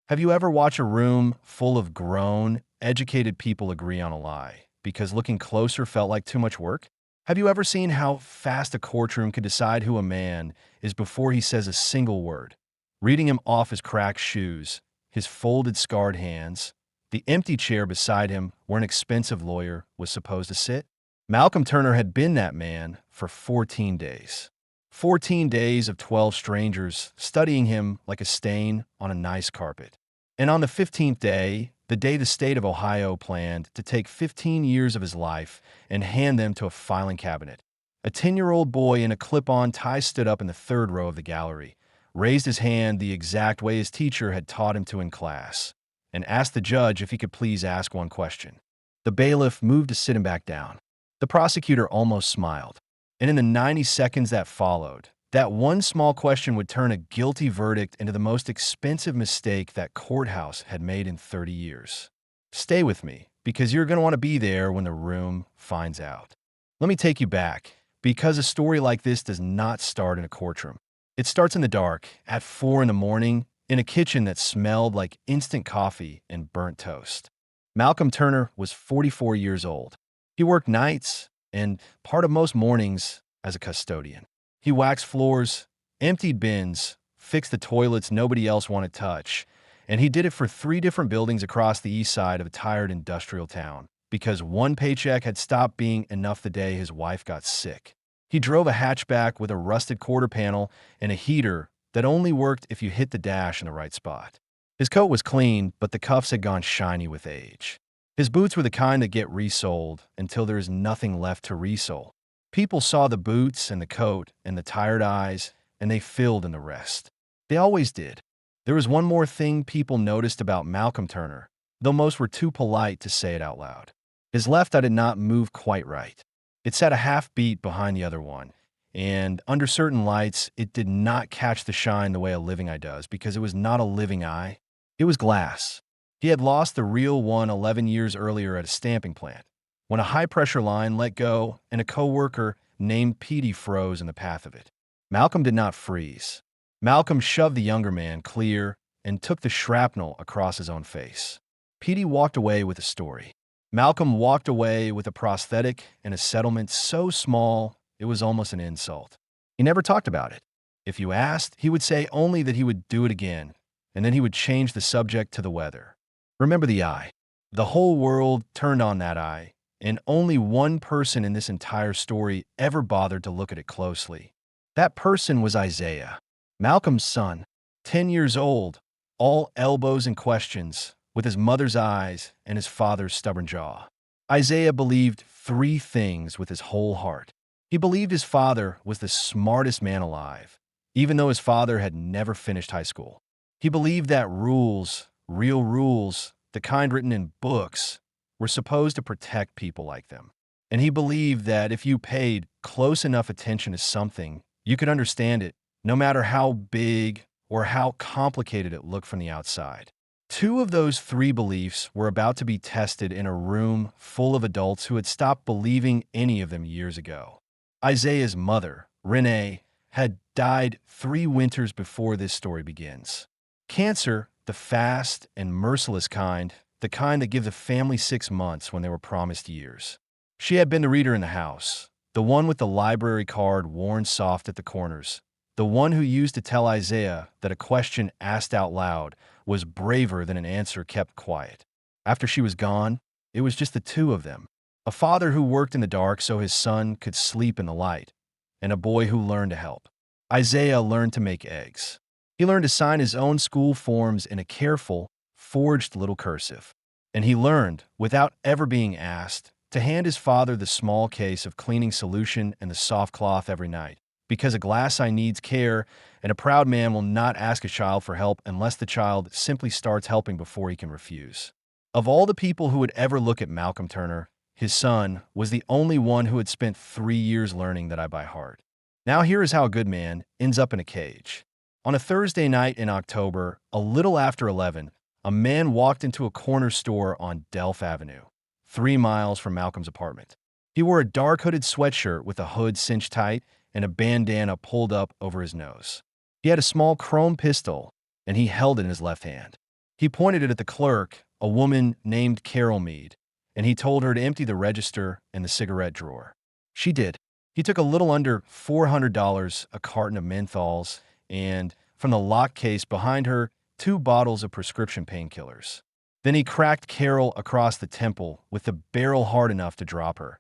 Have you ever watched a room full of grown, educated people agree on a lie because looking closer felt like too much work? Have you ever seen how fast a courtroom can decide who a man is before he says a single word? Reading him off his cracked shoes, his folded, scarred hands, the empty chair beside him where an expensive lawyer was supposed to sit? Malcolm Turner had been that man for 14 days. 14 days of 12 strangers studying him like a stain on a nice carpet. And on the 15th day, the day the state of Ohio planned to take 15 years of his life and hand them to a filing cabinet, a 10-year-old boy in a clip-on tie stood up in the third row of the gallery, raised his hand the exact way his teacher had taught him to in class, and asked the judge if he could please ask one question. The bailiff moved to sit him back down. The prosecutor almost smiled. And in the 90 seconds that followed, that one small question would turn a guilty verdict into the most expensive mistake that courthouse had made in 30 years. Stay with me, because you're going to want to be there when the room finds out. Let me take you back, because a story like this does not start in a courtroom. It starts in the dark, at 4 in the morning, in a kitchen that smelled like instant coffee and burnt toast. Malcolm Turner was 44 years old. He worked nights and part of most mornings as a custodian. He waxed floors, emptied bins, fixed the toilets nobody else wanted to touch, and he did it for 3 different buildings across the east side of a tired industrial town because one paycheck had stopped being enough the day his wife got sick. He drove a hatchback with a rusted quarter panel and a heater that only worked if you hit the dash in the right spot. His coat was clean, but the cuffs had gone shiny with age. His boots were the kind that get resoled until there is nothing left to resole. People saw the boots and the coat and the tired eyes, and they filled in the rest. They always did. There was one more thing people noticed about Malcolm Turner, though most were too polite to say it out loud. His left eye did not move quite right. It sat a half beat behind the other one, and under certain lights, it did not catch the shine the way a living eye does because it was not a living eye. It was glass. He had lost the real one 11 years earlier at a stamping plant, when a high-pressure line let go and a coworker named Meade froze in the path of it. Malcolm did not freeze. Malcolm shoved the younger man clear and took the shrapnel across his own face. Meade walked away with a story. Malcolm walked away with a prosthetic and a settlement so small it was almost an insult. He never talked about it. If you asked, he would say only that he would do it again, and then he would change the subject to the weather. Remember the eye. The whole world turned on that eye, and only one person in this entire story ever bothered to look at it closely. That person was Isaiah, Malcolm's son, 10 years old, all elbows and questions, with his mother's eyes and his father's stubborn jaw. Isaiah believed 3 things with his whole heart. He believed his father was the smartest man alive, even though his father had never finished high school. He believed that rules, real rules, the kind written in books, were supposed to protect people like them. And he believed that if you paid close enough attention to something, you could understand it, no matter how big or how complicated it looked from the outside. 2 of those 3 beliefs were about to be tested in a room full of adults who had stopped believing any of them years ago. Isaiah's mother, Renee, had died 3 winters before this story begins. Cancer, the fast and merciless kind, the kind that gives a family 6 months when they were promised years. She had been the reader in the house, the one with the library card worn soft at the corners, the one who used to tell Isaiah that a question asked out loud was braver than an answer kept quiet. After she was gone, it was just the 2 of them, a father who worked in the dark so his son could sleep in the light, and a boy who learned to help. Isaiah learned to make eggs. He learned to sign his own school forms in a careful, forged little cursive. And he learned, without ever being asked, to hand his father the small case of cleaning solution and the soft cloth every night, because a glass eye needs care, and a proud man will not ask a child for help unless the child simply starts helping before he can refuse. Of all the people who would ever look at Malcolm Turner, his son was the only one who had spent 3 years learning that eye by heart. Now here is how a good man ends up in a cage. On a Thursday night in October, a little after 11, a man walked into a corner store on Delph Avenue, 3 miles from Malcolm's apartment. He wore a dark hooded sweatshirt with a hood cinched tight and a bandana pulled up over his nose. He had a small chrome pistol, and he held it in his left hand. He pointed it at the clerk, a woman named Carol Meade, and he told her to empty the register and the cigarette drawer. She did. He took a little under $400, a carton of menthols, and, from the lock case behind her, 2 bottles of prescription painkillers. Then he cracked Carol across the temple with the barrel hard enough to drop her,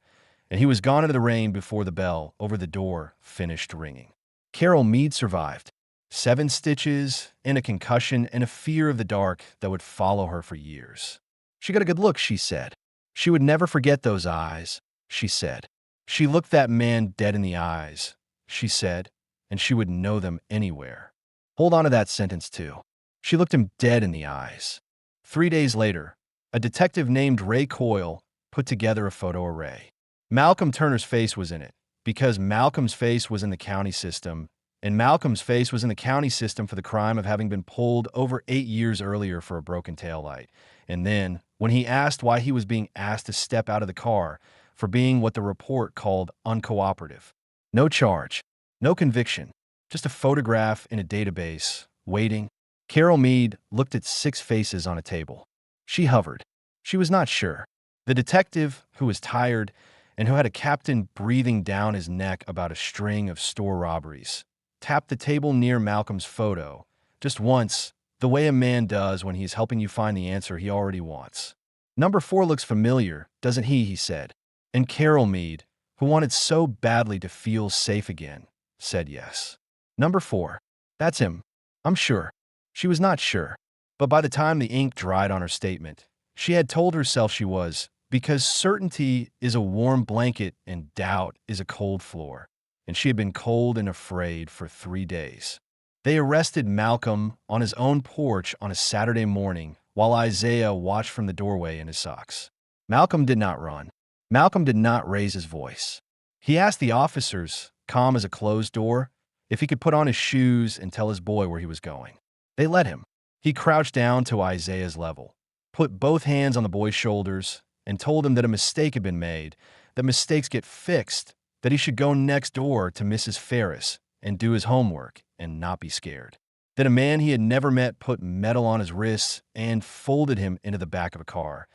and he was gone into the rain before the bell over the door finished ringing. Carol Meade survived. 7 stitches, and a concussion, and a fear of the dark that would follow her for years. She got a good look, she said. She would never forget those eyes, she said. She looked that man dead in the eyes, she said, and she would know them anywhere. Hold on to that sentence, too. She looked him dead in the eyes. 3 days later, a detective named Ray Coyle put together a photo array. Malcolm Turner's face was in it, because Malcolm's face was in the county system, and Malcolm's face was in the county system for the crime of having been pulled over 8 years earlier for a broken taillight. And then, when he asked why he was being asked to step out of the car for being what the report called uncooperative. No charge, no conviction, just a photograph in a database, waiting. Carol Meade looked at 6 faces on a table. She hovered. She was not sure. The detective, who was tired and who had a captain breathing down his neck about a string of store robberies, tapped the table near Malcolm's photo, just once, the way a man does when he's helping you find the answer he already wants. "Number 4 looks familiar, doesn't he?" said. And Carol Meade, who wanted so badly to feel safe again, said yes. "Number 4. That's him. I'm sure." She was not sure, but by the time the ink dried on her statement, she had told herself she was, because certainty is a warm blanket and doubt is a cold floor, and she had been cold and afraid for 3 days. They arrested Malcolm on his own porch on a Saturday morning while Isaiah watched from the doorway in his socks. Malcolm did not run. Malcolm did not raise his voice. He asked the officers, calm as a closed door, if he could put on his shoes and tell his boy where he was going. They let him. He crouched down to Isaiah's level, put both hands on the boy's shoulders, and told him that a mistake had been made, that mistakes get fixed, that he should go next door to Mrs. Ferris and do his homework and not be scared. That a man he had never met put metal on his wrists and folded him into the back of a car.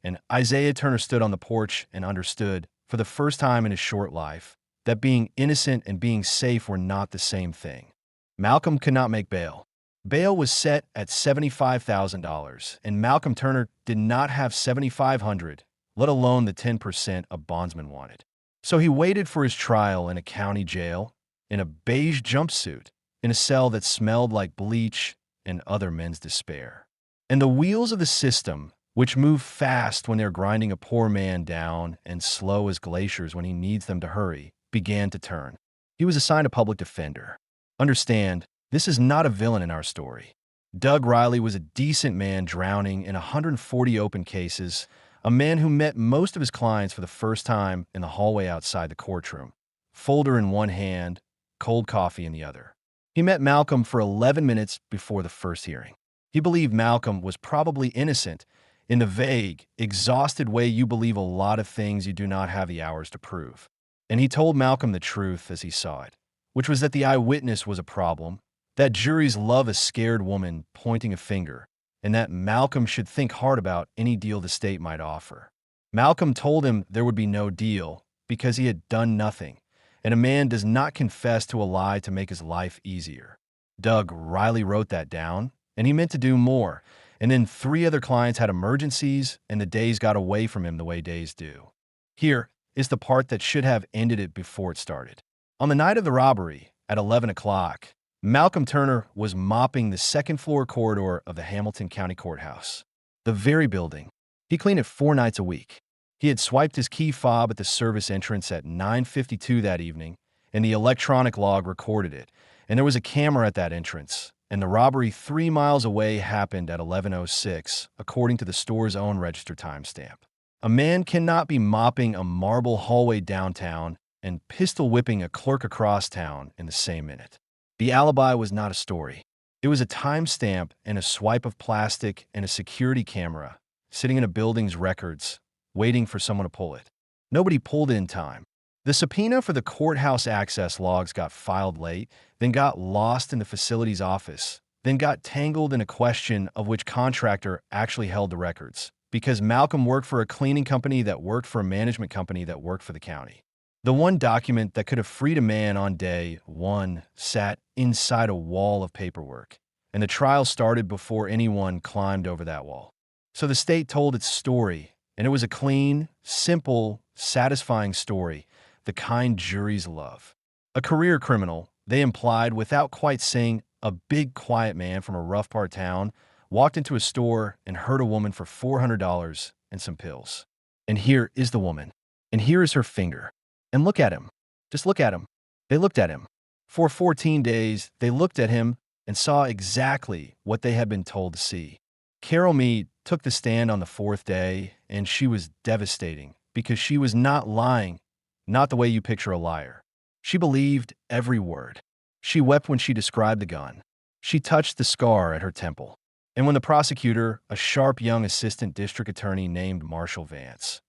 And Isaiah Turner stood on the porch and understood, for the first time in his short life, that being innocent and being safe were not the same thing. Malcolm could not make bail. Bail was set at $75,000, and Malcolm Turner did not have $7,500, let alone the 10% a bondsman wanted. So he waited for his trial in a county jail, in a beige jumpsuit, in a cell that smelled like bleach and other men's despair. And the wheels of the system, which move fast when they're grinding a poor man down and slow as glaciers when he needs them to hurry, began to turn. He was assigned a public defender. Understand, this is not a villain in our story. Doug Riley was a decent man drowning in 140 open cases, a man who met most of his clients for the first time in the hallway outside the courtroom, folder in one hand, cold coffee in the other. He met Malcolm for 11 minutes before the first hearing. He believed Malcolm was probably innocent in the vague, exhausted way you believe a lot of things you do not have the hours to prove. And he told Malcolm the truth as he saw it, which was that the eyewitness was a problem, that juries love a scared woman pointing a finger, and that Malcolm should think hard about any deal the state might offer. Malcolm told him there would be no deal because he had done nothing, and a man does not confess to a lie to make his life easier. Doug Riley wrote that down, and he meant to do more, and then 3 other clients had emergencies, and the days got away from him the way days do. Here is the part that should have ended it before it started. On the night of the robbery, at 11 o'clock, Malcolm Turner was mopping the second-floor corridor of the Hamilton County Courthouse, the very building. He cleaned it 4 nights a week. He had swiped his key fob at the service entrance at 9:52 that evening, and the electronic log recorded it, and there was a camera at that entrance, and the robbery 3 miles away happened at 11:06, according to the store's own register timestamp. A man cannot be mopping a marble hallway downtown and pistol whipping a clerk across town in the same minute. The alibi was not a story. It was a timestamp and a swipe of plastic and a security camera sitting in a building's records, waiting for someone to pull it. Nobody pulled it in time. The subpoena for the courthouse access logs got filed late, then got lost in the facility's office, then got tangled in a question of which contractor actually held the records, because Malcolm worked for a cleaning company that worked for a management company that worked for the county. The one document that could have freed a man on day one sat inside a wall of paperwork, and the trial started before anyone climbed over that wall. So the state told its story, and it was a clean, simple, satisfying story, the kind juries love. A career criminal, they implied without quite saying, a big, quiet man from a rough part of town walked into a store and hurt a woman for $400 and some pills. And here is the woman, and here is her finger. And look at him. Just look at him. They looked at him. For 14 days, they looked at him and saw exactly what they had been told to see. Carol Meade took the stand on the fourth day, and she was devastating because she was not lying, not the way you picture a liar. She believed every word. She wept when she described the gun. She touched the scar at her temple. And when the prosecutor, a sharp young assistant district attorney named Marshall Vance,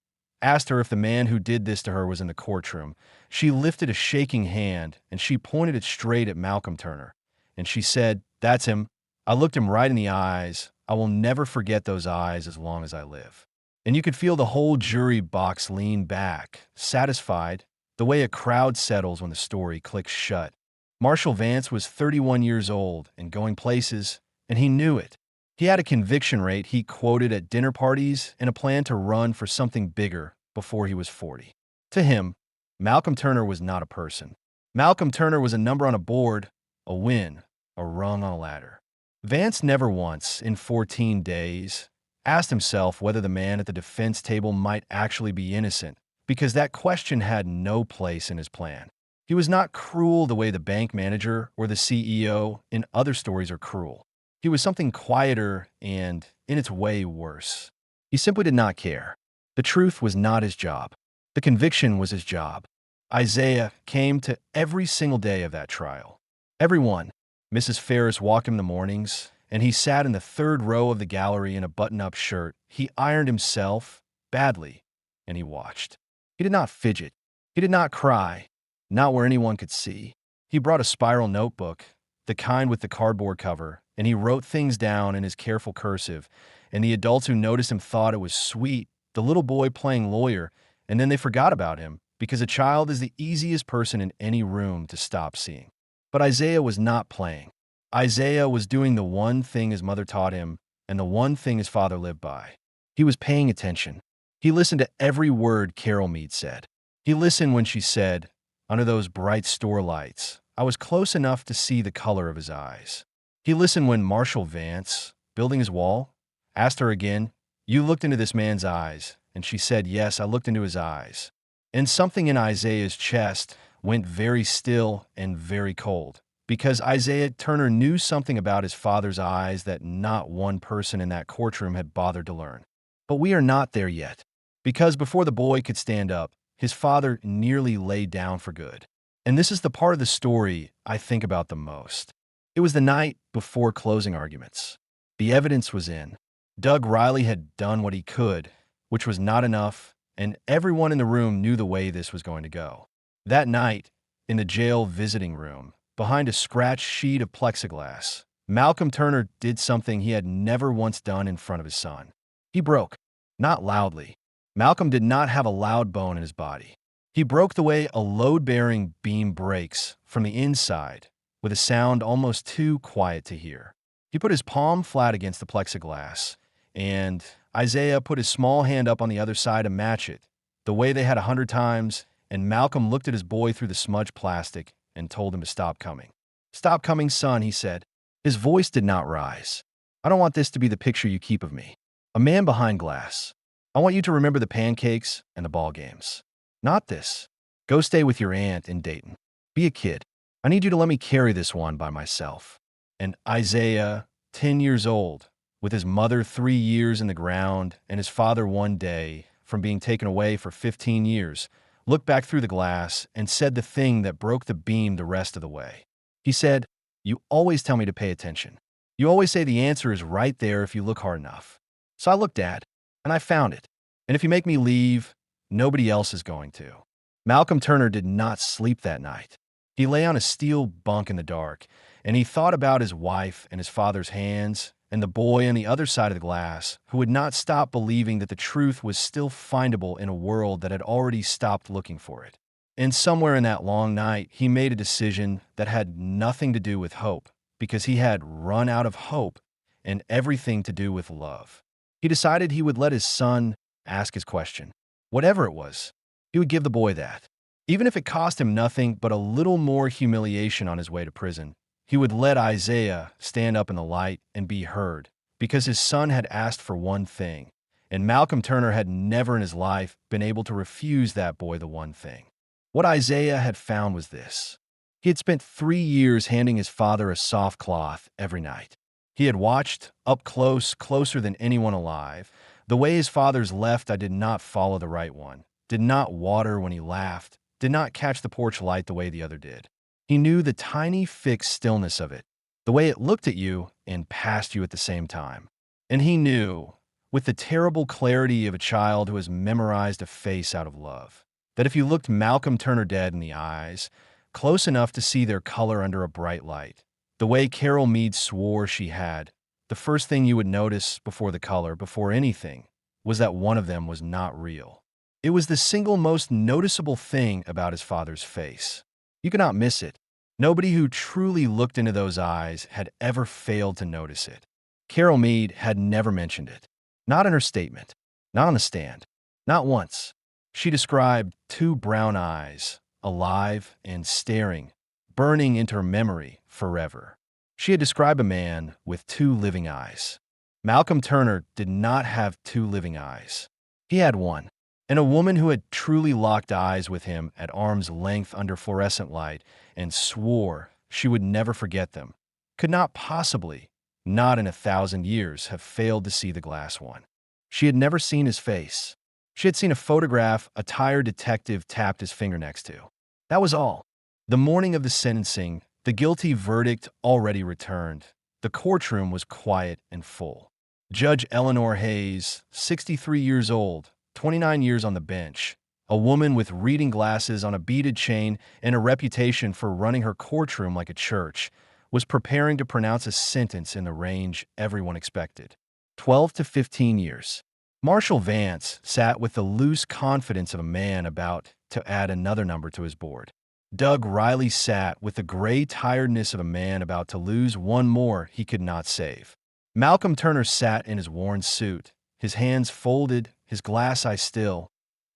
asked her if the man who did this to her was in the courtroom, she lifted a shaking hand and she pointed it straight at Malcolm Turner. And she said, "That's him. I looked him right in the eyes. I will never forget those eyes as long as I live." And you could feel the whole jury box lean back, satisfied, the way a crowd settles when the story clicks shut. Marshall Vance was 31 years old and going places, and he knew it. He had a conviction rate he quoted at dinner parties and a plan to run for something bigger before he was 40. To him, Malcolm Turner was not a person. Malcolm Turner was a number on a board, a win, a rung on a ladder. Vance never once, in 14 days, asked himself whether the man at the defense table might actually be innocent, because that question had no place in his plan. He was not cruel the way the bank manager or the CEO in other stories are cruel. He was something quieter and, in its way, worse. He simply did not care. The truth was not his job. The conviction was his job. Isaiah came to every single day of that trial. Everyone. Mrs. Ferris walked him in the mornings, and he sat in the third row of the gallery in a button-up shirt. He ironed himself, badly, and he watched. He did not fidget. He did not cry, not where anyone could see. He brought a spiral notebook, the kind with the cardboard cover, and he wrote things down in his careful cursive, and the adults who noticed him thought it was sweet, the little boy playing lawyer, and then they forgot about him, because a child is the easiest person in any room to stop seeing. But Isaiah was not playing. Isaiah was doing the one thing his mother taught him, and the one thing his father lived by. He was paying attention. He listened to every word Carol Meade said. He listened when she said, under those bright store lights, I was close enough to see the color of his eyes. He listened when Marshall Vance, building his wall, asked her again, "You looked into this man's eyes," and she said, "Yes, I looked into his eyes." And something in Isaiah's chest went very still and very cold, because Isaiah Turner knew something about his father's eyes that not one person in that courtroom had bothered to learn. But we are not there yet, because before the boy could stand up, his father nearly lay down for good. And this is the part of the story I think about the most. It was the night before closing arguments. The evidence was in. Doug Riley had done what he could, which was not enough, and everyone in the room knew the way this was going to go. That night, in the jail visiting room, behind a scratched sheet of plexiglass, Malcolm Turner did something he had never once done in front of his son. He broke, not loudly. Malcolm did not have a loud bone in his body. He broke the way a load-bearing beam breaks from the inside, with a sound almost too quiet to hear. He put his palm flat against the plexiglass, and Isaiah put his small hand up on the other side to match it, the way they had 100 times, and Malcolm looked at his boy through the smudged plastic and told him to stop coming. "Stop coming, son," he said. His voice did not rise. "I don't want this to be the picture you keep of me. A man behind glass. I want you to remember the pancakes and the ball games. Not this. Go stay with your aunt in Dayton. Be a kid. I need you to let me carry this one by myself." And Isaiah, 10 years old, with his mother 3 years in the ground and his father 1 day from being taken away for 15 years, looked back through the glass and said the thing that broke the beam the rest of the way. He said, "You always tell me to pay attention. You always say the answer is right there if you look hard enough. So I looked, Dad, and I found it. And if you make me leave, nobody else is going to." Malcolm Turner did not sleep that night. He lay on a steel bunk in the dark, and he thought about his wife and his father's hands and the boy on the other side of the glass who would not stop believing that the truth was still findable in a world that had already stopped looking for it. And somewhere in that long night, he made a decision that had nothing to do with hope, because he had run out of hope and everything to do with love. He decided he would let his son ask his question. Whatever it was, he would give the boy that. Even if it cost him nothing but a little more humiliation on his way to prison, he would let Isaiah stand up in the light and be heard, because his son had asked for one thing, and Malcolm Turner had never in his life been able to refuse that boy the one thing. What Isaiah had found was this. He had spent 3 years handing his father a soft cloth every night. He had watched, up close, closer than anyone alive, the way his father's left eye did not follow the right one, did not water when he laughed, did not catch the porch light the way the other did. He knew the tiny, fixed stillness of it, the way it looked at you and passed you at the same time. And he knew, with the terrible clarity of a child who has memorized a face out of love, that if you looked Malcolm Turner dead in the eyes, close enough to see their color under a bright light, the way Carol Meade swore she had, the first thing you would notice before the color, before anything, was that one of them was not real. It was the single most noticeable thing about his father's face. You could not miss it. Nobody who truly looked into those eyes had ever failed to notice it. Carol Meade had never mentioned it. Not in her statement. Not on the stand. Not once. She described 2 brown eyes, alive and staring, burning into her memory forever. She had described a man with 2 living eyes. Malcolm Turner did not have 2 living eyes. He had one. And a woman who had truly locked eyes with him at arm's length under fluorescent light and swore she would never forget them, could not possibly, not in 1,000 years, have failed to see the glass one. She had never seen his face. She had seen a photograph a tired detective tapped his finger next to. That was all. The morning of the sentencing, the guilty verdict already returned. The courtroom was quiet and full. Judge Eleanor Hayes, 63 years old, 29 years on the bench, a woman with reading glasses on a beaded chain and a reputation for running her courtroom like a church, was preparing to pronounce a sentence in the range everyone expected. 12 to 15 years. Marshall Vance sat with the loose confidence of a man about to add another number to his board. Doug Riley sat with the gray tiredness of a man about to lose one more he could not save. Malcolm Turner sat in his worn suit, his hands folded, his glass eye still,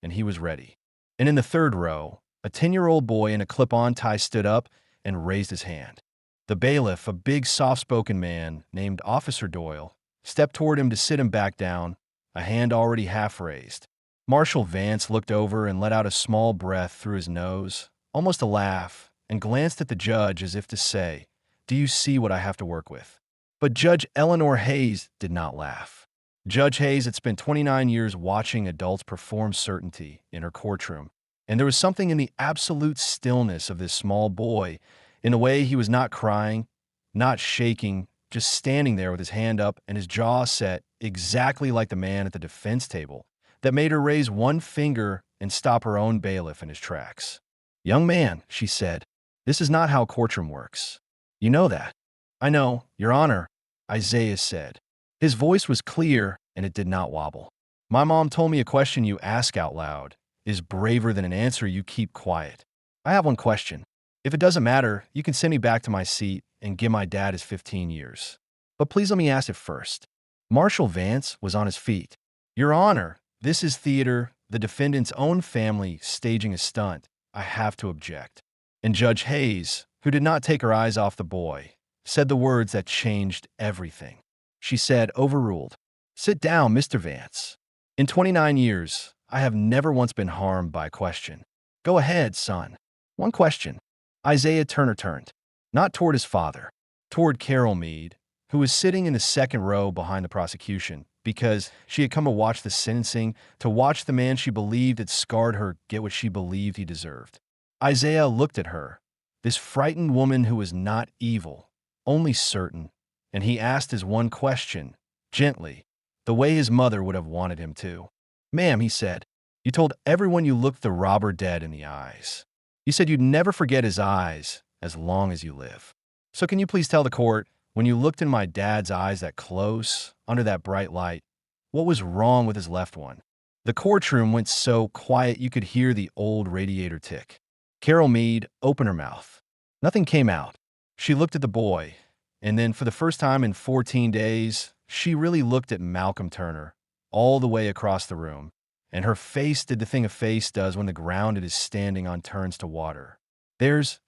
and he was ready. And in the third row, a 10-year-old boy in a clip-on tie stood up and raised his hand. The bailiff, a big, soft-spoken man named Officer Doyle, stepped toward him to sit him back down, a hand already half raised. Marshall Vance looked over and let out a small breath through his nose, almost a laugh, and glanced at the judge as if to say, "Do you see what I have to work with?" But Judge Eleanor Hayes did not laugh. Judge Hayes had spent 29 years watching adults perform certainty in her courtroom, and there was something in the absolute stillness of this small boy, in the way he was not crying, not shaking, just standing there with his hand up and his jaw set exactly like the man at the defense table, that made her raise one finger and stop her own bailiff in his tracks. "Young man," she said, "this is not how a courtroom works. You know that." "I know, Your Honor," Isaiah said. His voice was clear, and it did not wobble. "My mom told me a question you ask out loud is braver than an answer you keep quiet. I have one question. If it doesn't matter, you can send me back to my seat and give my dad his 15 years. But please let me ask it first." Marshall Vance was on his feet. "Your Honor, this is theater, the defendant's own family staging a stunt. I have to object." And Judge Hayes, who did not take her eyes off the boy, said the words that changed everything. She said, "Overruled. Sit down, Mr. Vance. In 29 years, I have never once been harmed by a question. Go ahead, son. One question." Isaiah Turner turned, not toward his father, toward Carol Meade, who was sitting in the second row behind the prosecution, because she had come to watch the sentencing, to watch the man she believed had scarred her get what she believed he deserved. Isaiah looked at her, this frightened woman who was not evil, only certain, and he asked his one question, gently, the way his mother would have wanted him to. "Ma'am," he said, "you told everyone you looked the robber dead in the eyes. You said you'd never forget his eyes as long as you live. So can you please tell the court, when you looked in my dad's eyes that close, under that bright light, what was wrong with his left one? The courtroom went so quiet you could hear the old radiator tick. Carol Meade opened her mouth. Nothing came out. She looked at the boy, and then for the first time in 14 days, she really looked at Malcolm Turner, all the way across the room, and her face did the thing a face does when the ground it is standing on turns to water.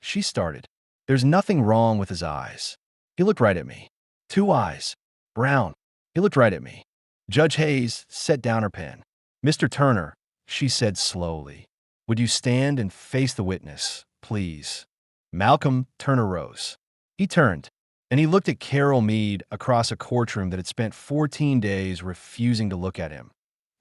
She started. There's nothing wrong with his eyes. He looked right at me. Two eyes. Brown. He looked right at me. Judge Hayes set down her pen. Mr. Turner, she said slowly, would you stand and face the witness, please? Malcolm Turner rose. He turned, and he looked at Carol Meade across a courtroom that had spent 14 days refusing to look at him.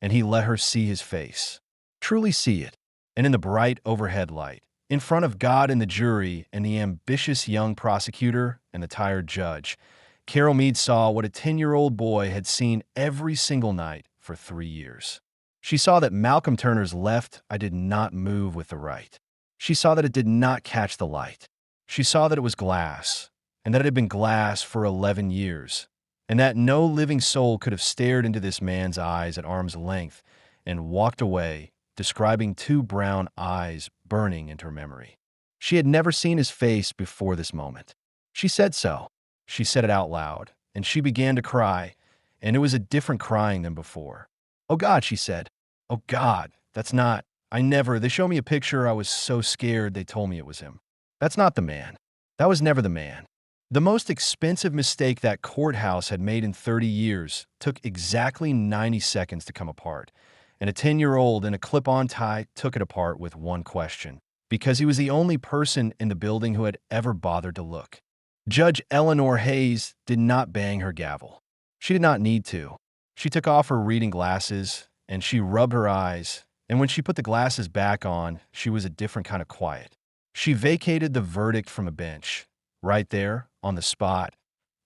And he let her see his face. Truly see it. And in the bright overhead light, in front of God and the jury and the ambitious young prosecutor and the tired judge, Carol Meade saw what a 10-year-old boy had seen every single night for 3 years. She saw that Malcolm Turner's left eye did not move with the right. She saw that it did not catch the light. She saw that it was glass, and that it had been glass for 11 years, and that no living soul could have stared into this man's eyes at arm's length and walked away, describing two brown eyes burning into her memory. She had never seen his face before this moment. She said so. She said it out loud, and she began to cry, and it was a different crying than before. Oh God, she said. Oh God, they showed me a picture, I was so scared they told me it was him. That's not the man. That was never the man. The most expensive mistake that courthouse had made in 30 years took exactly 90 seconds to come apart, and a 10-year-old in a clip-on tie took it apart with one question, because he was the only person in the building who had ever bothered to look. Judge Eleanor Hayes did not bang her gavel. She did not need to. She took off her reading glasses, and she rubbed her eyes, and when she put the glasses back on, she was a different kind of quiet. She vacated the verdict from a bench, right there, on the spot,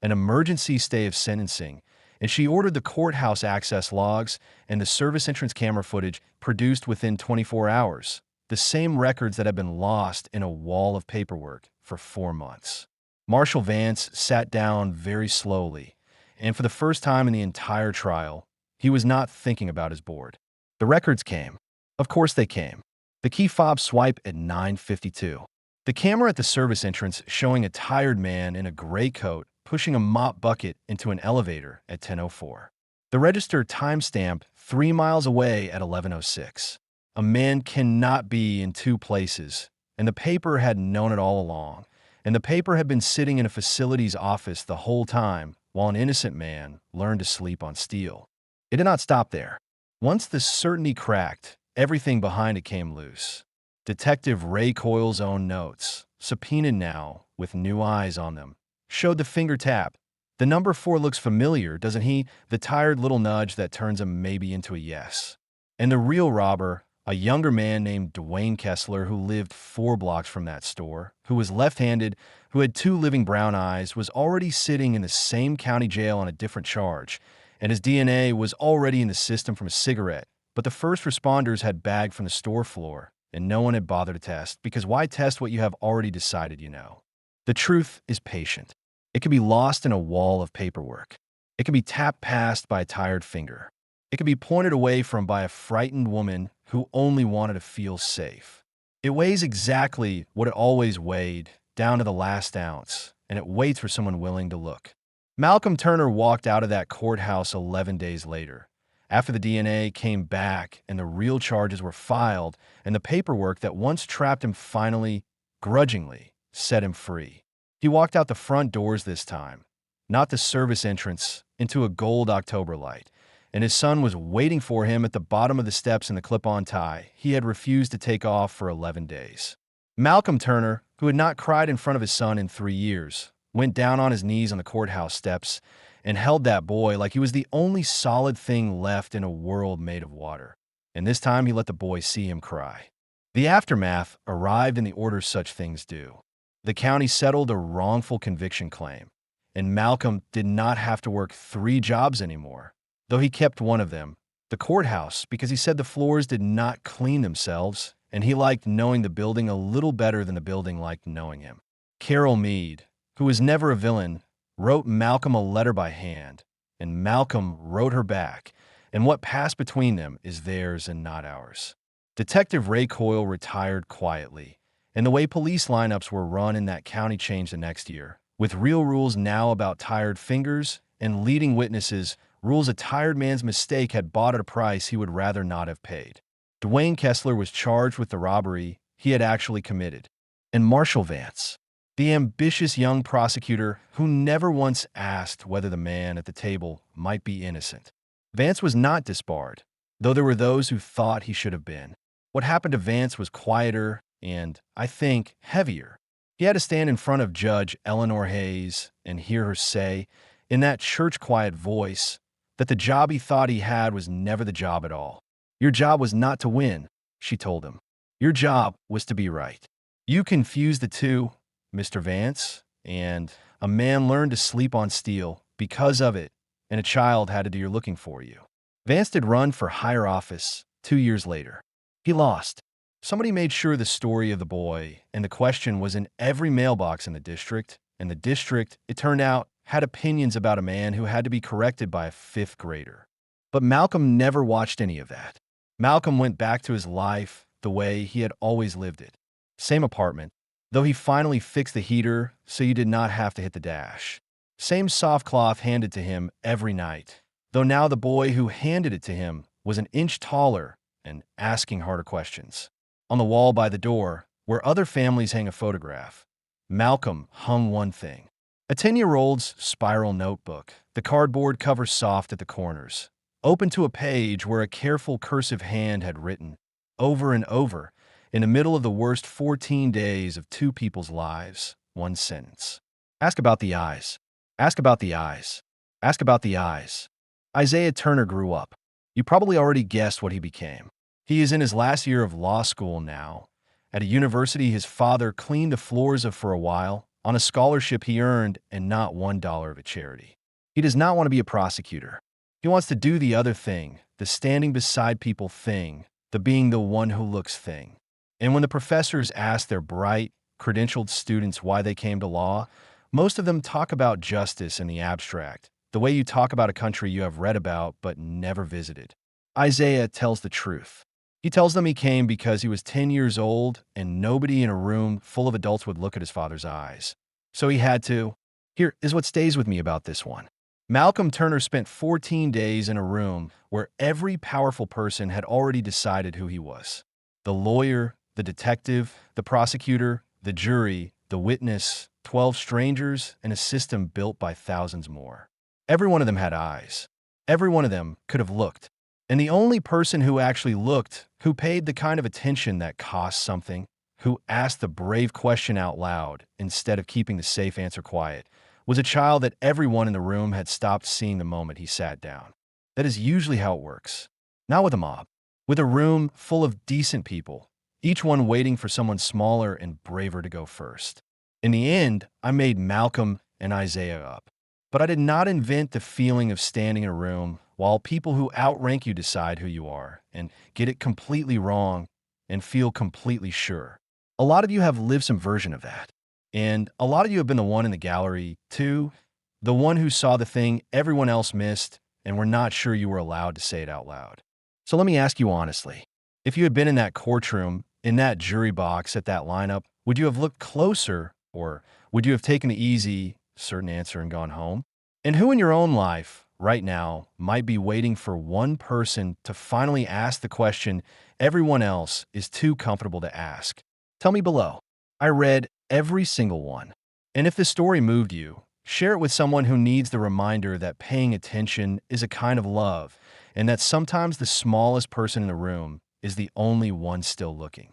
an emergency stay of sentencing, and she ordered the courthouse access logs and the service entrance camera footage produced within 24 hours, the same records that had been lost in a wall of paperwork for 4 months. Marshal Vance sat down very slowly, and for the first time in the entire trial, he was not thinking about his board. The records came. Of course they came. The key fob swipe at 9:52. The camera at the service entrance showing a tired man in a gray coat pushing a mop bucket into an elevator at 10:04. The register timestamp 3 miles away at 11:06. A man cannot be in two places, and the paper had known it all along, and the paper had been sitting in a facility's office the whole time while an innocent man learned to sleep on steel. It did not stop there. Once the certainty cracked, everything behind it came loose. Detective Ray Coyle's own notes, subpoenaed now with new eyes on them, showed the finger tap. The number 4 looks familiar, doesn't he? The tired little nudge that turns a maybe into a yes. And the real robber, a younger man named Dwayne Kessler who lived 4 blocks from that store, who was left-handed, who had 2 living brown eyes, was already sitting in the same county jail on a different charge, and his DNA was already in the system from a cigarette. But the first responders had bagged from the store floor, and no one had bothered to test, because why test what you have already decided you know? The truth is patient. It can be lost in a wall of paperwork. It can be tapped past by a tired finger. It can be pointed away from by a frightened woman who only wanted to feel safe. It weighs exactly what it always weighed, down to the last ounce, and it waits for someone willing to look. Malcolm Turner walked out of that courthouse 11 days later, after the DNA came back and the real charges were filed and the paperwork that once trapped him finally, grudgingly, set him free. He walked out the front doors this time, not the service entrance, into a gold October light, and his son was waiting for him at the bottom of the steps in the clip-on tie he had refused to take off for 11 days. Malcolm Turner, who had not cried in front of his son in 3 years, went down on his knees on the courthouse steps and held that boy like he was the only solid thing left in a world made of water. And this time he let the boy see him cry. The aftermath arrived in the order such things do. The county settled a wrongful conviction claim, and Malcolm did not have to work 3 jobs anymore, though he kept one of them, the courthouse, because he said the floors did not clean themselves, and he liked knowing the building a little better than the building liked knowing him. Carol Meade, who was never a villain, wrote Malcolm a letter by hand, and Malcolm wrote her back, and what passed between them is theirs and not ours. Detective Ray Coyle retired quietly, and the way police lineups were run in that county changed the next year, with real rules now about tired fingers and leading witnesses, rules a tired man's mistake had bought at a price he would rather not have paid. Dwayne Kessler was charged with the robbery he had actually committed, and Marshall Vance, the ambitious young prosecutor who never once asked whether the man at the table might be innocent. Vance was not disbarred, though there were those who thought he should have been. What happened to Vance was quieter and, I think, heavier. He had to stand in front of Judge Eleanor Hayes and hear her say, in that church-quiet voice, that the job he thought he had was never the job at all. Your job was not to win, she told him. Your job was to be right. You confused the two, Mr. Vance, and a man learned to sleep on steel because of it, and a child had to do your looking for you. Vance did run for higher office 2 years later. He lost. Somebody made sure the story of the boy and the question was in every mailbox in the district, and the district, it turned out, had opinions about a man who had to be corrected by a fifth grader. But Malcolm never watched any of that. Malcolm went back to his life the way he had always lived it. Same apartment, though he finally fixed the heater so you did not have to hit the dash. Same soft cloth handed to him every night, though now the boy who handed it to him was an inch taller and asking harder questions. On the wall by the door, where other families hang a photograph, Malcolm hung one thing. A 10-year-old's spiral notebook, the cardboard cover soft at the corners, open to a page where a careful cursive hand had written, over and over, in the middle of the worst 14 days of two people's lives, one sentence. Ask about the eyes. Ask about the eyes. Ask about the eyes. Isaiah Turner grew up. You probably already guessed what he became. He is in his last year of law school now. At a university his father cleaned the floors of for a while, on a scholarship he earned and not $1 of a charity. He does not want to be a prosecutor. He wants to do the other thing, the standing beside people thing, the being the one who looks thing. And when the professors ask their bright, credentialed students why they came to law, most of them talk about justice in the abstract, the way you talk about a country you have read about but never visited. Isaiah tells the truth. He tells them he came because he was 10 years old and nobody in a room full of adults would look at his father's eyes. So he had to. Here is what stays with me about this one. Malcolm Turner spent 14 days in a room where every powerful person had already decided who he was. The lawyer, the detective, the prosecutor, the jury, the witness, 12 strangers, and a system built by thousands more. Every one of them had eyes. Every one of them could have looked. And the only person who actually looked, who paid the kind of attention that cost something, who asked the brave question out loud instead of keeping the safe answer quiet, was a child that everyone in the room had stopped seeing the moment he sat down. That is usually how it works. Not with a mob. With a room full of decent people, each one waiting for someone smaller and braver to go first. In the end, I made Malcolm and Isaiah up. But I did not invent the feeling of standing in a room while people who outrank you decide who you are and get it completely wrong and feel completely sure. A lot of you have lived some version of that. And a lot of you have been the one in the gallery, too, the one who saw the thing everyone else missed and were not sure you were allowed to say it out loud. So let me ask you honestly, if you had been in that courtroom, in that jury box at that lineup, would you have looked closer or would you have taken the easy, certain answer and gone home? And who in your own life right now might be waiting for one person to finally ask the question everyone else is too comfortable to ask? Tell me below. I read every single one. And if this story moved you, share it with someone who needs the reminder that paying attention is a kind of love and that sometimes the smallest person in the room is the only one still looking.